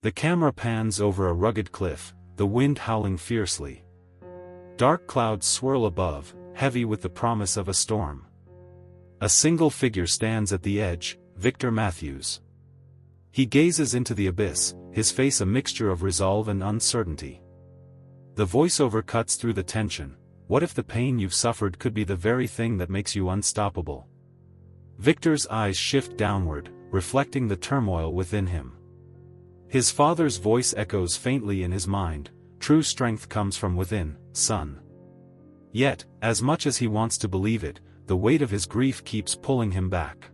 The camera pans over a rugged cliff, the wind howling fiercely. Dark clouds swirl above, heavy with the promise of a storm. A single figure stands at the edge, Victor Matthews. He gazes into the abyss, his face a mixture of resolve and uncertainty. The voiceover cuts through the tension. What if the pain you've suffered could be the very thing that makes you unstoppable? Victor's eyes shift downward, reflecting the turmoil within him. His father's voice echoes faintly in his mind, "True strength comes from within, son." Yet, as much as he wants to believe it, the weight of his grief keeps pulling him back.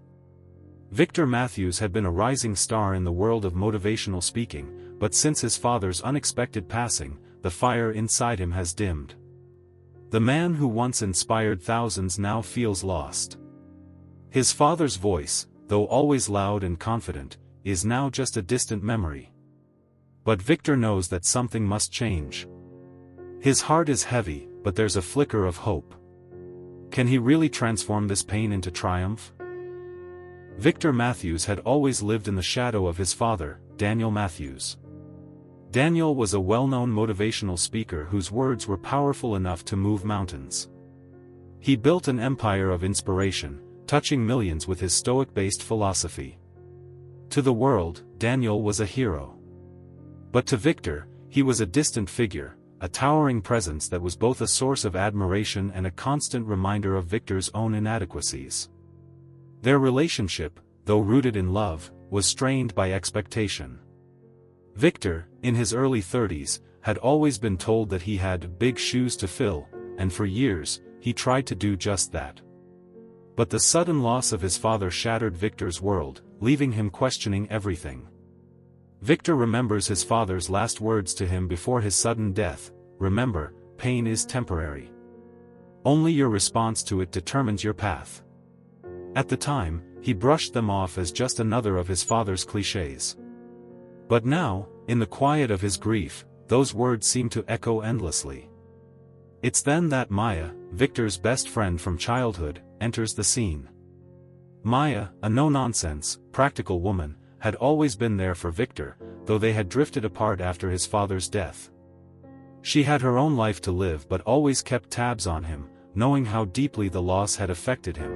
Victor Matthews had been a rising star in the world of motivational speaking, but since his father's unexpected passing, the fire inside him has dimmed. The man who once inspired thousands now feels lost. His father's voice, though always loud and confident, is now just a distant memory. But Victor knows that something must change. His heart is heavy, but there's a flicker of hope. Can he really transform this pain into triumph? Victor Matthews had always lived in the shadow of his father, Daniel Matthews. Daniel was a well-known motivational speaker whose words were powerful enough to move mountains. He built an empire of inspiration, touching millions with his Stoic-based philosophy. To the world, Daniel was a hero. But to Victor, he was a distant figure, a towering presence that was both a source of admiration and a constant reminder of Victor's own inadequacies. Their relationship, though rooted in love, was strained by expectation. Victor, in his early 30s, had always been told that he had big shoes to fill, and for years, he tried to do just that. But the sudden loss of his father shattered Victor's world, leaving him questioning everything. Victor remembers his father's last words to him before his sudden death: "Remember, pain is temporary. Only your response to it determines your path." At the time, he brushed them off as just another of his father's clichés. But now, in the quiet of his grief, those words seem to echo endlessly. It's then that Maya, Victor's best friend from childhood, enters the scene. Maya, a no-nonsense, practical woman, had always been there for Victor, though they had drifted apart after his father's death. She had her own life to live but always kept tabs on him, knowing how deeply the loss had affected him.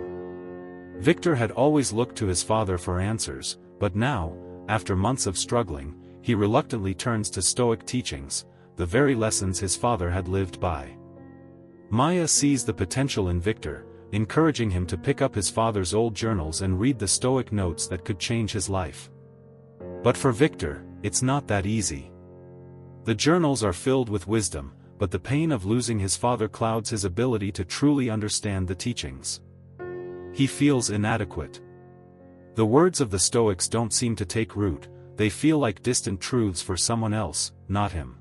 Victor had always looked to his father for answers, but now, after months of struggling, he reluctantly turns to Stoic teachings, the very lessons his father had lived by. Maya sees the potential in Victor, encouraging him to pick up his father's old journals and read the Stoic notes that could change his life. But for Victor, it's not that easy. The journals are filled with wisdom, but the pain of losing his father clouds his ability to truly understand the teachings. He feels inadequate. The words of the Stoics don't seem to take root, they feel like distant truths for someone else, not him.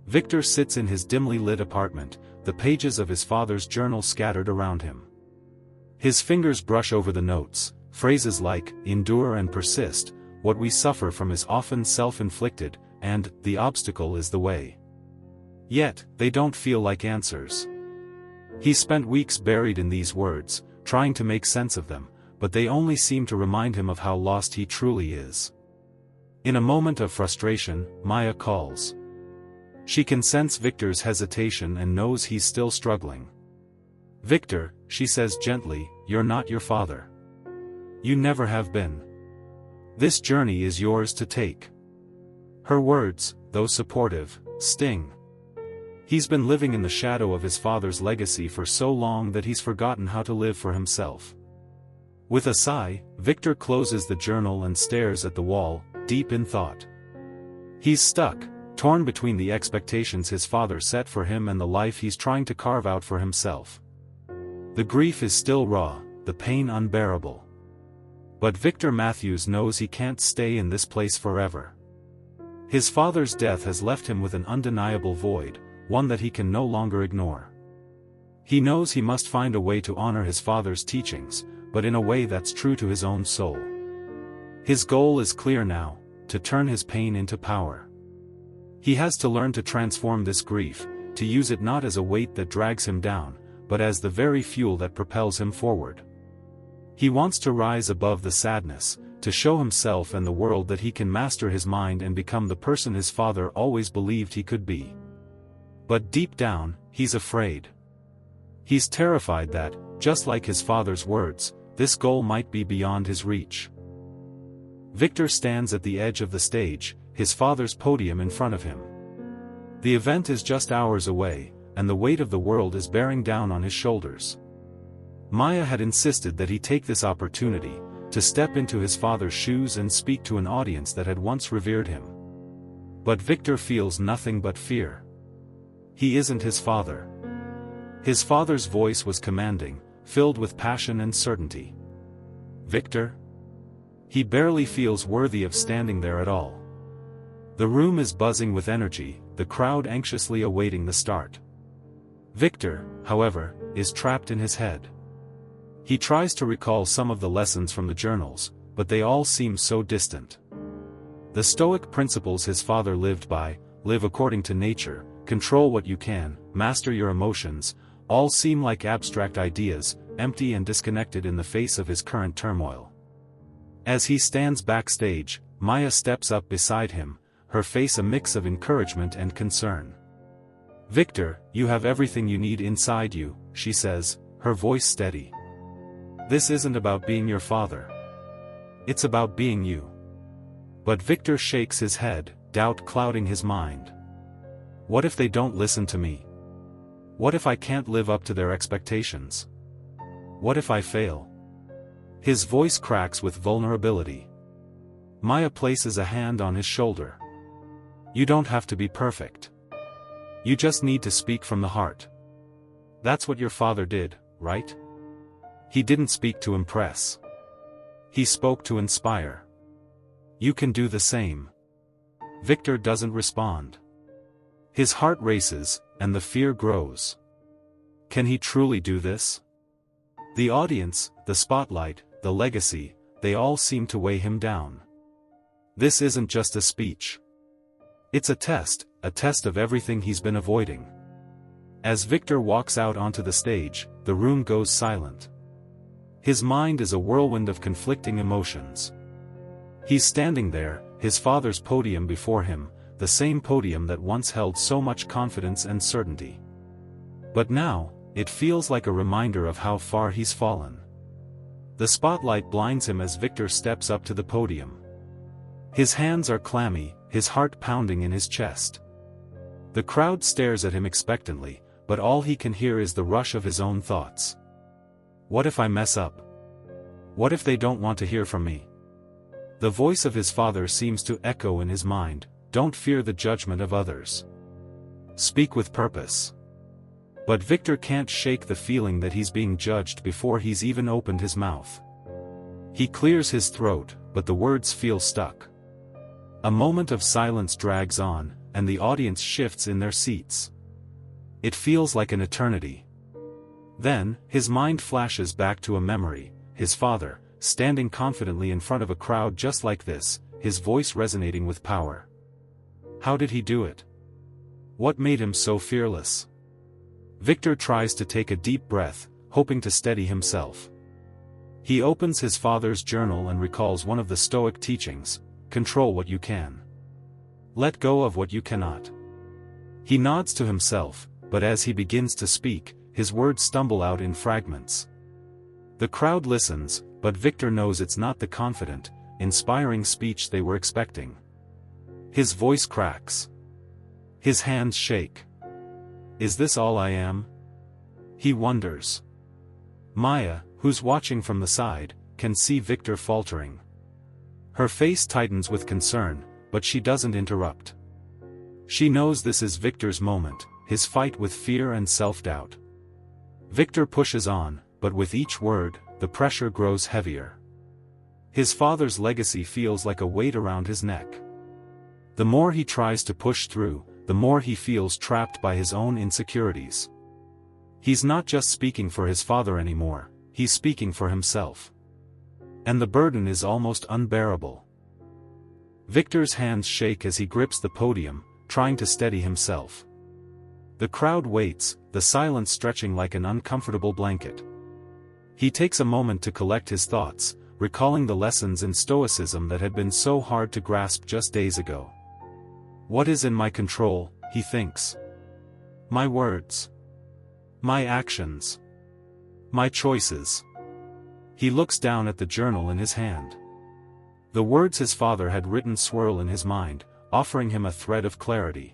Victor sits in his dimly lit apartment, the pages of his father's journal scattered around him. His fingers brush over the notes, phrases like, "endure and persist, what we suffer from is often self-inflicted," and, "the obstacle is the way." Yet, they don't feel like answers. He spent weeks buried in these words, trying to make sense of them, but they only seem to remind him of how lost he truly is. In a moment of frustration, Maya calls. She can sense Victor's hesitation and knows he's still struggling. "Victor," she says gently, "you're not your father. You never have been. This journey is yours to take." Her words, though supportive, sting. He's been living in the shadow of his father's legacy for so long that he's forgotten how to live for himself. With a sigh, Victor closes the journal and stares at the wall, deep in thought. He's stuck, torn between the expectations his father set for him and the life he's trying to carve out for himself. The grief is still raw, the pain unbearable. But Victor Matthews knows he can't stay in this place forever. His father's death has left him with an undeniable void, one that he can no longer ignore. He knows he must find a way to honor his father's teachings, but in a way that's true to his own soul. His goal is clear now, to turn his pain into power. He has to learn to transform this grief, to use it not as a weight that drags him down, but as the very fuel that propels him forward. He wants to rise above the sadness, to show himself and the world that he can master his mind and become the person his father always believed he could be. But deep down, he's afraid. He's terrified that, just like his father's words, this goal might be beyond his reach. Victor stands at the edge of the stage, his father's podium in front of him. The event is just hours away, and the weight of the world is bearing down on his shoulders. Maya had insisted that he take this opportunity, to step into his father's shoes and speak to an audience that had once revered him. But Victor feels nothing but fear. He isn't his father. His father's voice was commanding, filled with passion and certainty. Victor? He barely feels worthy of standing there at all. The room is buzzing with energy, the crowd anxiously awaiting the start. Victor, however, is trapped in his head. He tries to recall some of the lessons from the journals, but they all seem so distant. The Stoic principles his father lived by, live according to nature, control what you can, master your emotions, all seem like abstract ideas, empty and disconnected in the face of his current turmoil. As he stands backstage, Maya steps up beside him, her face a mix of encouragement and concern. "Victor, you have everything you need inside you," she says, her voice steady. "This isn't about being your father. It's about being you." But Victor shakes his head, doubt clouding his mind. What if they don't listen to me? What if I can't live up to their expectations? What if I fail? His voice cracks with vulnerability. Maya places a hand on his shoulder. "You don't have to be perfect. You just need to speak from the heart. That's what your father did, right? He didn't speak to impress. He spoke to inspire. You can do the same." Victor doesn't respond. His heart races, and the fear grows. Can he truly do this? The audience, the spotlight, the legacy, they all seem to weigh him down. This isn't just a speech. It's a test of everything he's been avoiding. As Victor walks out onto the stage, the room goes silent. His mind is a whirlwind of conflicting emotions. He's standing there, his father's podium before him, the same podium that once held so much confidence and certainty. But now, it feels like a reminder of how far he's fallen. The spotlight blinds him as Victor steps up to the podium. His hands are clammy, his heart pounding in his chest. The crowd stares at him expectantly, but all he can hear is the rush of his own thoughts. What if I mess up? What if they don't want to hear from me? The voice of his father seems to echo in his mind, "Don't fear the judgment of others. Speak with purpose." But Victor can't shake the feeling that he's being judged before he's even opened his mouth. He clears his throat, but the words feel stuck. A moment of silence drags on, and the audience shifts in their seats. It feels like an eternity. Then, his mind flashes back to a memory, his father, standing confidently in front of a crowd just like this, his voice resonating with power. How did he do it? What made him so fearless? Victor tries to take a deep breath, hoping to steady himself. He opens his father's journal and recalls one of the Stoic teachings: control what you can. Let go of what you cannot. He nods to himself, but as he begins to speak, his words stumble out in fragments. The crowd listens, but Victor knows it's not the confident, inspiring speech they were expecting. His voice cracks. His hands shake. Is this all I am? He wonders. Maya, who's watching from the side, can see Victor faltering. Her face tightens with concern, but she doesn't interrupt. She knows this is Victor's moment, his fight with fear and self-doubt. Victor pushes on, but with each word, the pressure grows heavier. His father's legacy feels like a weight around his neck. The more he tries to push through, the more he feels trapped by his own insecurities. He's not just speaking for his father anymore, he's speaking for himself. And the burden is almost unbearable. Victor's hands shake as he grips the podium, trying to steady himself. The crowd waits, the silence stretching like an uncomfortable blanket. He takes a moment to collect his thoughts, recalling the lessons in Stoicism that had been so hard to grasp just days ago. What is in my control, he thinks. My words. My actions. My choices. He looks down at the journal in his hand. The words his father had written swirl in his mind, offering him a thread of clarity.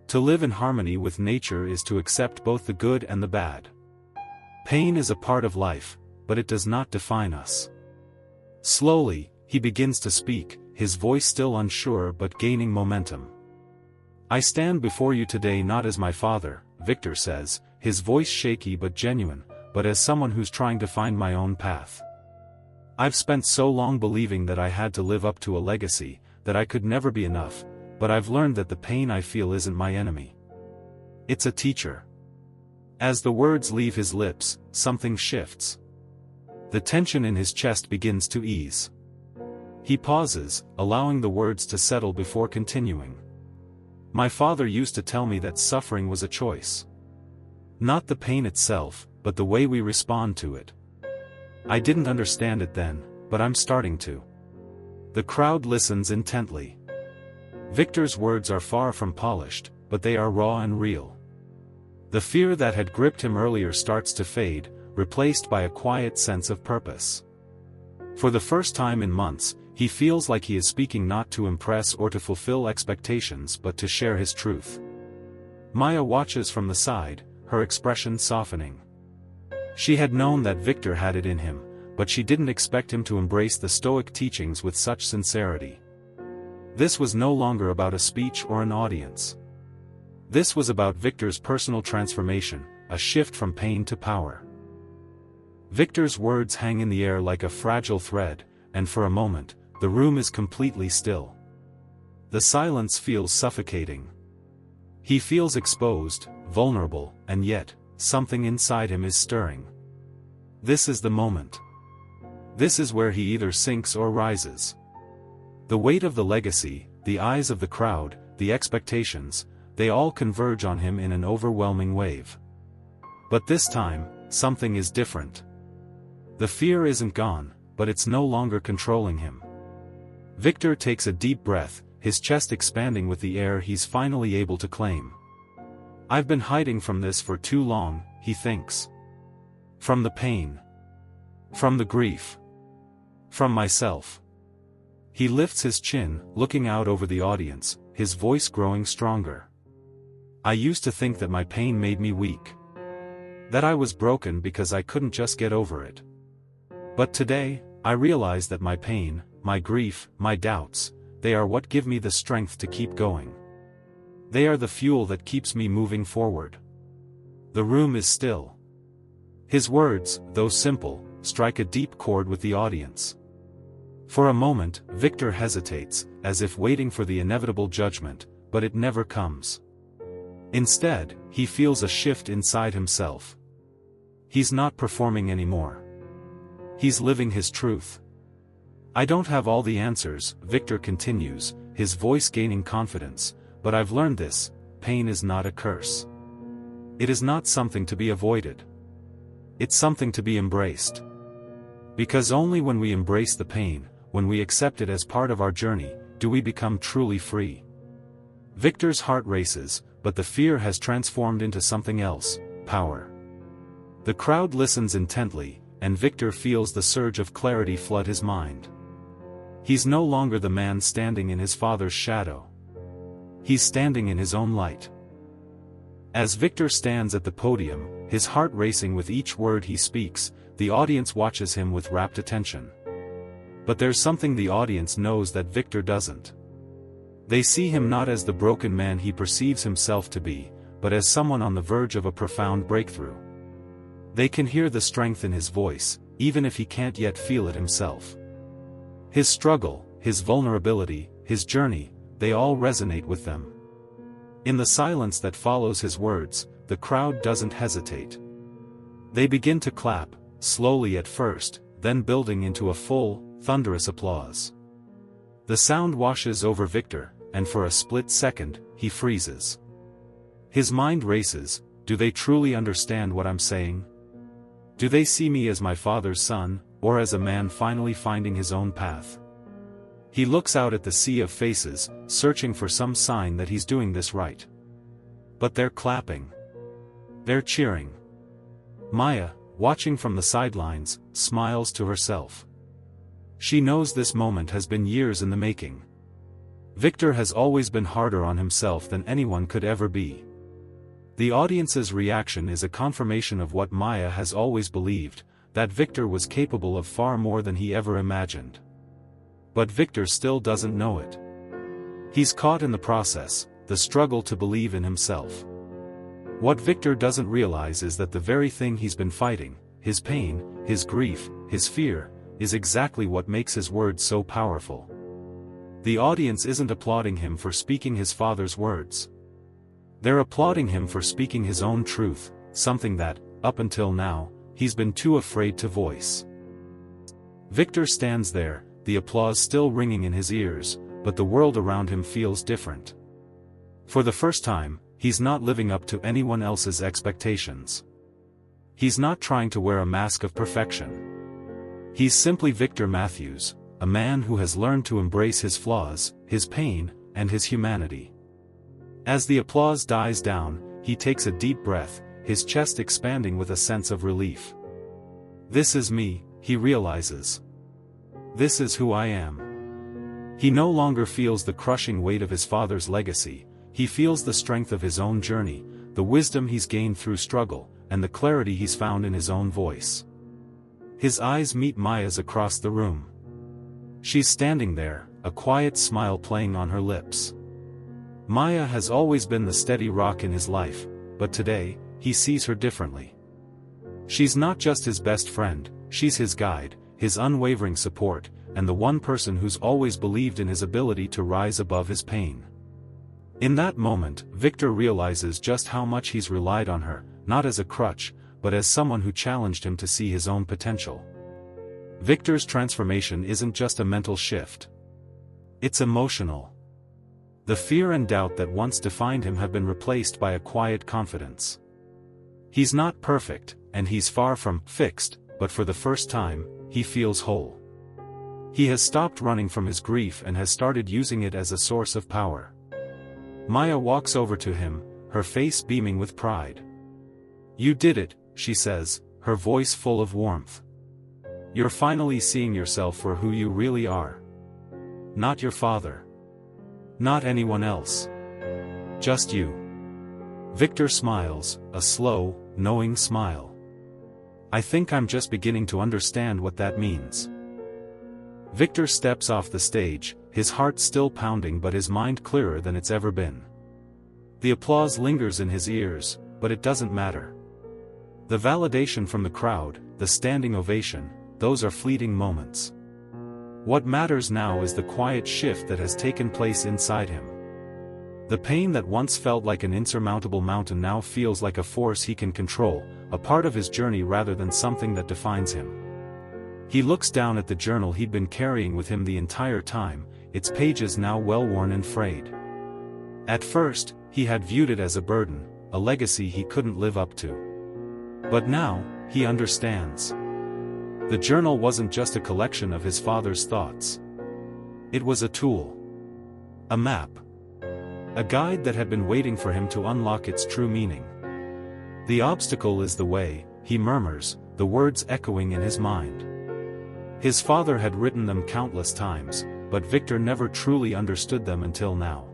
To live in harmony with nature is to accept both the good and the bad. Pain is a part of life, but it does not define us. Slowly, he begins to speak, his voice still unsure but gaining momentum. I stand before you today not as my father, Victor says, his voice shaky but genuine, but as someone who's trying to find my own path. I've spent so long believing that I had to live up to a legacy, that I could never be enough, but I've learned that the pain I feel isn't my enemy. It's a teacher. As the words leave his lips, something shifts. The tension in his chest begins to ease. He pauses, allowing the words to settle before continuing. My father used to tell me that suffering was a choice. Not the pain itself, but the way we respond to it. I didn't understand it then, but I'm starting to. The crowd listens intently. Victor's words are far from polished, but they are raw and real. The fear that had gripped him earlier starts to fade, replaced by a quiet sense of purpose. For the first time in months, he feels like he is speaking not to impress or to fulfill expectations but to share his truth. Maya watches from the side, her expression softening. She had known that Victor had it in him, but she didn't expect him to embrace the Stoic teachings with such sincerity. This was no longer about a speech or an audience. This was about Victor's personal transformation, a shift from pain to power. Victor's words hang in the air like a fragile thread, and for a moment, the room is completely still. The silence feels suffocating. He feels exposed, vulnerable, and yet, something inside him is stirring. This is the moment. This is where he either sinks or rises. The weight of the legacy, the eyes of the crowd, the expectations, they all converge on him in an overwhelming wave. But this time, something is different. The fear isn't gone, but it's no longer controlling him. Victor takes a deep breath, his chest expanding with the air he's finally able to claim. I've been hiding from this for too long, he thinks. From the pain. From the grief. From myself. He lifts his chin, looking out over the audience, his voice growing stronger. I used to think that my pain made me weak. That I was broken because I couldn't just get over it. But today, I realize that my pain, my grief, my doubts, they are what give me the strength to keep going. They are the fuel that keeps me moving forward. The room is still. His words, though simple, strike a deep chord with the audience. For a moment, Victor hesitates, as if waiting for the inevitable judgment, but it never comes. Instead, he feels a shift inside himself. He's not performing anymore. He's living his truth. I don't have all the answers, Victor continues, his voice gaining confidence, but I've learned this: pain is not a curse. It is not something to be avoided. It's something to be embraced. Because only when we embrace the pain, when we accept it as part of our journey, do we become truly free. Victor's heart races, but the fear has transformed into something else: power. The crowd listens intently, and Victor feels the surge of clarity flood his mind. He's no longer the man standing in his father's shadow. He's standing in his own light. As Victor stands at the podium, his heart racing with each word he speaks, the audience watches him with rapt attention. But there's something the audience knows that Victor doesn't. They see him not as the broken man he perceives himself to be, but as someone on the verge of a profound breakthrough. They can hear the strength in his voice, even if he can't yet feel it himself. His struggle, his vulnerability, his journey, they all resonate with them. In the silence that follows his words, the crowd doesn't hesitate. They begin to clap, slowly at first, then building into a full, thunderous applause. The sound washes over Victor, and for a split second, he freezes. His mind races: do they truly understand what I'm saying? Do they see me as my father's son, or as a man finally finding his own path. He looks out at the sea of faces, searching for some sign that he's doing this right. But they're clapping. They're cheering. Maya, watching from the sidelines, smiles to herself. She knows this moment has been years in the making. Victor has always been harder on himself than anyone could ever be. The audience's reaction is a confirmation of what Maya has always believed, that Victor was capable of far more than he ever imagined. But Victor still doesn't know it. He's caught in the process, the struggle to believe in himself. What Victor doesn't realize is that the very thing he's been fighting, his pain, his grief, his fear, is exactly what makes his words so powerful. The audience isn't applauding him for speaking his father's words. They're applauding him for speaking his own truth, something that, up until now, he's been too afraid to voice. Victor stands there, the applause still ringing in his ears, but the world around him feels different. For the first time, he's not living up to anyone else's expectations. He's not trying to wear a mask of perfection. He's simply Victor Matthews, a man who has learned to embrace his flaws, his pain, and his humanity. As the applause dies down, he takes a deep breath, his chest expanding with a sense of relief. This is me, he realizes. This is who I am. He no longer feels the crushing weight of his father's legacy, he feels the strength of his own journey, the wisdom he's gained through struggle, and the clarity he's found in his own voice. His eyes meet Maya's across the room. She's standing there, a quiet smile playing on her lips. Maya has always been the steady rock in his life, but today, he sees her differently. She's not just his best friend, she's his guide, his unwavering support, and the one person who's always believed in his ability to rise above his pain. In that moment, Victor realizes just how much he's relied on her, not as a crutch, but as someone who challenged him to see his own potential. Victor's transformation isn't just a mental shift. It's emotional. The fear and doubt that once defined him have been replaced by a quiet confidence. He's not perfect, and he's far from fixed, but for the first time, he feels whole. He has stopped running from his grief and has started using it as a source of power. Maya walks over to him, her face beaming with pride. "You did it," she says, her voice full of warmth. "You're finally seeing yourself for who you really are. Not your father. Not anyone else. Just you." Victor smiles, a slow, knowing smile. "I think I'm just beginning to understand what that means." Victor steps off the stage, his heart still pounding but his mind clearer than it's ever been. The applause lingers in his ears, but it doesn't matter. The validation from the crowd, the standing ovation, those are fleeting moments. What matters now is the quiet shift that has taken place inside him. The pain that once felt like an insurmountable mountain now feels like a force he can control, a part of his journey rather than something that defines him. He looks down at the journal he'd been carrying with him the entire time, its pages now well-worn and frayed. At first, he had viewed it as a burden, a legacy he couldn't live up to. But now, he understands. The journal wasn't just a collection of his father's thoughts. It was a tool. A map. A guide that had been waiting for him to unlock its true meaning. "The obstacle is the way," he murmurs, the words echoing in his mind. His father had written them countless times, but Victor never truly understood them until now.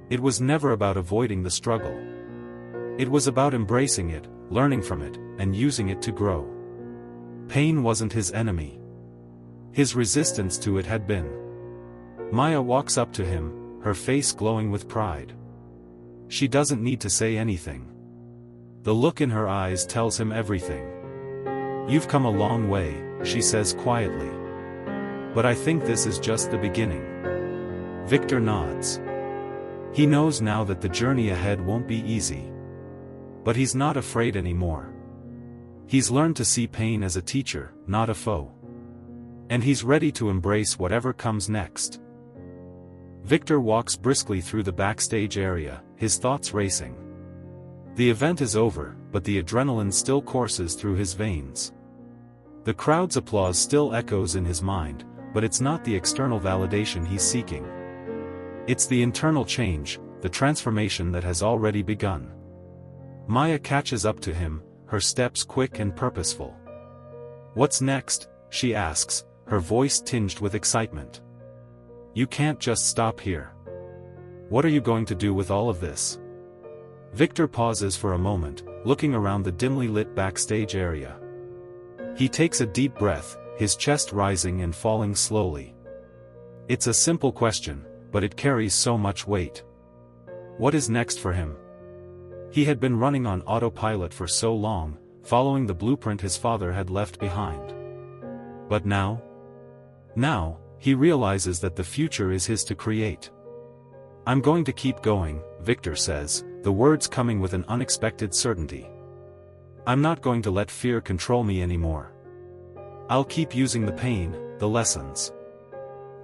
It was never about avoiding the struggle. It was about embracing it, learning from it, and using it to grow. Pain wasn't his enemy. His resistance to it had been. Maya walks up to him, her face glowing with pride. She doesn't need to say anything. The look in her eyes tells him everything. "You've come a long way," she says quietly. "But I think this is just the beginning." Victor nods. He knows now that the journey ahead won't be easy. But he's not afraid anymore. He's learned to see pain as a teacher, not a foe. And he's ready to embrace whatever comes next. Victor walks briskly through the backstage area, his thoughts racing. The event is over, but the adrenaline still courses through his veins. The crowd's applause still echoes in his mind, but it's not the external validation he's seeking. It's the internal change, the transformation that has already begun. Maya catches up to him, her steps quick and purposeful. "What's next?" she asks, her voice tinged with excitement. "You can't just stop here. What are you going to do with all of this?" Victor pauses for a moment, looking around the dimly lit backstage area. He takes a deep breath, his chest rising and falling slowly. It's a simple question, but it carries so much weight. What is next for him? He had been running on autopilot for so long, following the blueprint his father had left behind. But now? Now, he realizes that the future is his to create. "I'm going to keep going," Victor says, the words coming with an unexpected certainty. "I'm not going to let fear control me anymore. I'll keep using the pain, the lessons.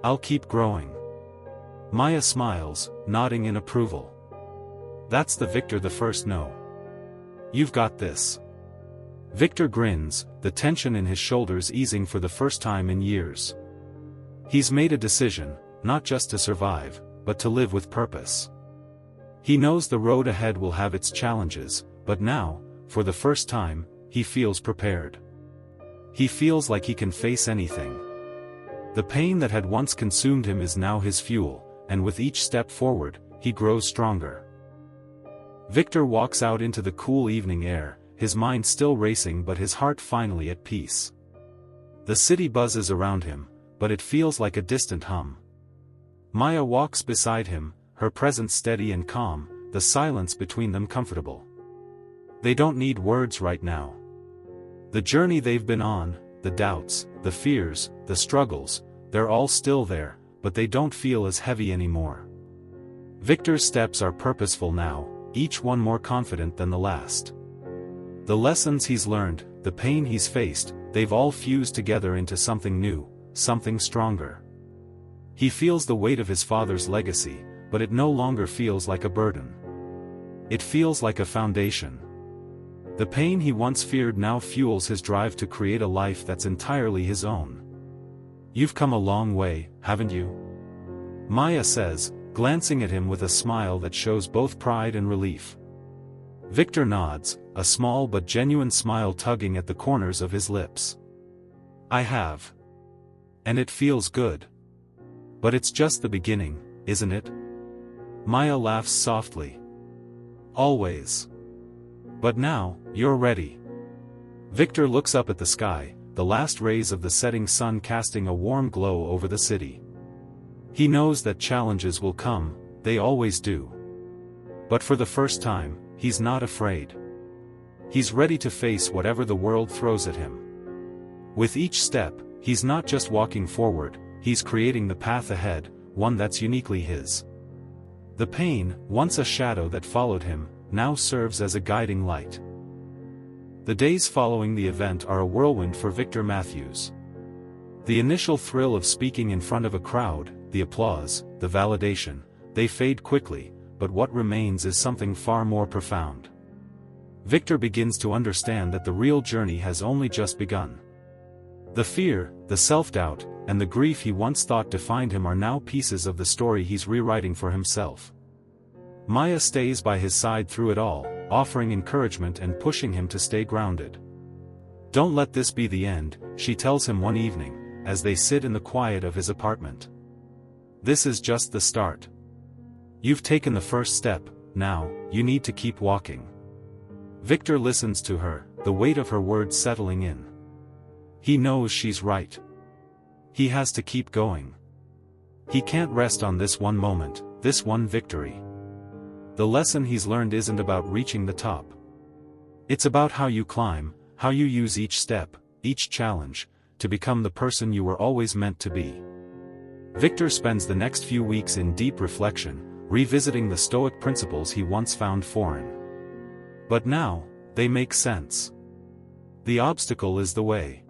I'll keep growing." Maya smiles, nodding in approval. That's the Victor the first no. "You've got this." Victor grins, the tension in his shoulders easing for the first time in years. He's made a decision, not just to survive, but to live with purpose. He knows the road ahead will have its challenges, but now, for the first time, he feels prepared. He feels like he can face anything. The pain that had once consumed him is now his fuel, and with each step forward, he grows stronger. Victor walks out into the cool evening air, his mind still racing but his heart finally at peace. The city buzzes around him, but it feels like a distant hum. Maya walks beside him, her presence steady and calm, the silence between them comfortable. They don't need words right now. The journey they've been on, the doubts, the fears, the struggles, they're all still there, but they don't feel as heavy anymore. Victor's steps are purposeful now, each one more confident than the last. The lessons he's learned, the pain he's faced, they've all fused together into something new, something stronger. He feels the weight of his father's legacy, but it no longer feels like a burden. It feels like a foundation. The pain he once feared now fuels his drive to create a life that's entirely his own. "You've come a long way, haven't you?" Maya says, glancing at him with a smile that shows both pride and relief. Victor nods, a small but genuine smile tugging at the corners of his lips. "I have. And it feels good. But it's just the beginning, isn't it?" Maya laughs softly. "Always. But now, you're ready." Victor looks up at the sky, the last rays of the setting sun casting a warm glow over the city. He knows that challenges will come, they always do. But for the first time, he's not afraid. He's ready to face whatever the world throws at him. With each step, he's not just walking forward, he's creating the path ahead, one that's uniquely his. The pain, once a shadow that followed him, now serves as a guiding light. The days following the event are a whirlwind for Victor Matthews. The initial thrill of speaking in front of a crowd, the applause, the validation, they fade quickly, but what remains is something far more profound. Victor begins to understand that the real journey has only just begun. The fear, the self-doubt, and the grief he once thought defined him are now pieces of the story he's rewriting for himself. Maya stays by his side through it all, offering encouragement and pushing him to stay grounded. "Don't let this be the end," she tells him one evening, as they sit in the quiet of his apartment. "This is just the start. You've taken the first step, now, you need to keep walking." Victor listens to her, the weight of her words settling in. He knows she's right. He has to keep going. He can't rest on this one moment, this one victory. The lesson he's learned isn't about reaching the top. It's about how you climb, how you use each step, each challenge, to become the person you were always meant to be. Victor spends the next few weeks in deep reflection, revisiting the Stoic principles he once found foreign. But now, they make sense. The obstacle is the way.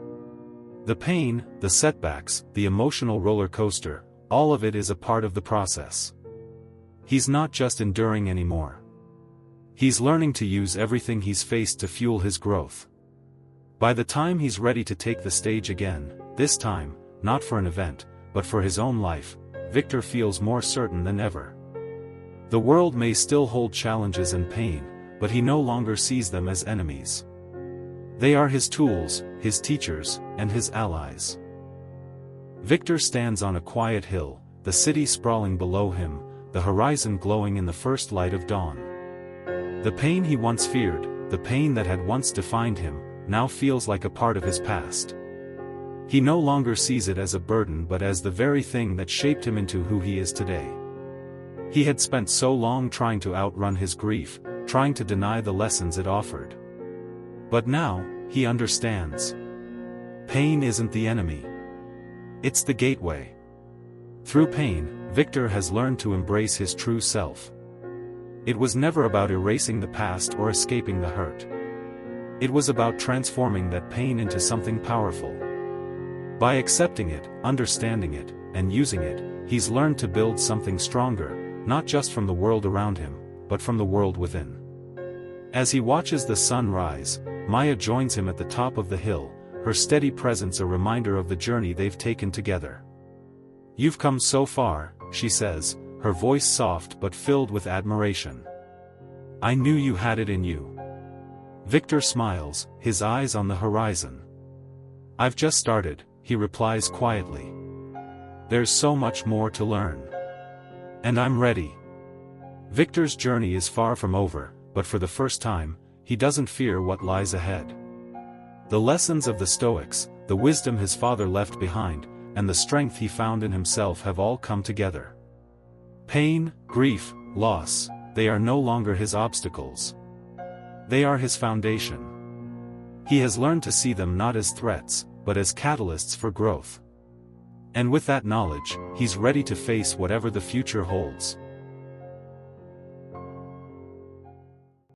The pain, the setbacks, the emotional roller coaster, all of it is a part of the process. He's not just enduring anymore. He's learning to use everything he's faced to fuel his growth. By the time he's ready to take the stage again, this time, not for an event, but for his own life, Victor feels more certain than ever. The world may still hold challenges and pain, but he no longer sees them as enemies. They are his tools, his teachers, and his allies. Victor stands on a quiet hill, the city sprawling below him, the horizon glowing in the first light of dawn. The pain he once feared, the pain that had once defined him, now feels like a part of his past. He no longer sees it as a burden but as the very thing that shaped him into who he is today. He had spent so long trying to outrun his grief, trying to deny the lessons it offered. But now, he understands. Pain isn't the enemy. It's the gateway. Through pain, Victor has learned to embrace his true self. It was never about erasing the past or escaping the hurt. It was about transforming that pain into something powerful. By accepting it, understanding it, and using it, he's learned to build something stronger, not just from the world around him, but from the world within. As he watches the sun rise, Maya joins him at the top of the hill, her steady presence a reminder of the journey they've taken together. "You've come so far," she says, her voice soft but filled with admiration. "I knew you had it in you." Victor smiles, his eyes on the horizon. "I've just started," he replies quietly. "There's so much more to learn. And I'm ready." Victor's journey is far from over, but for the first time, he doesn't fear what lies ahead. The lessons of the Stoics, the wisdom his father left behind, and the strength he found in himself have all come together. Pain, grief, loss, they are no longer his obstacles. They are his foundation. He has learned to see them not as threats, but as catalysts for growth. And with that knowledge, he's ready to face whatever the future holds.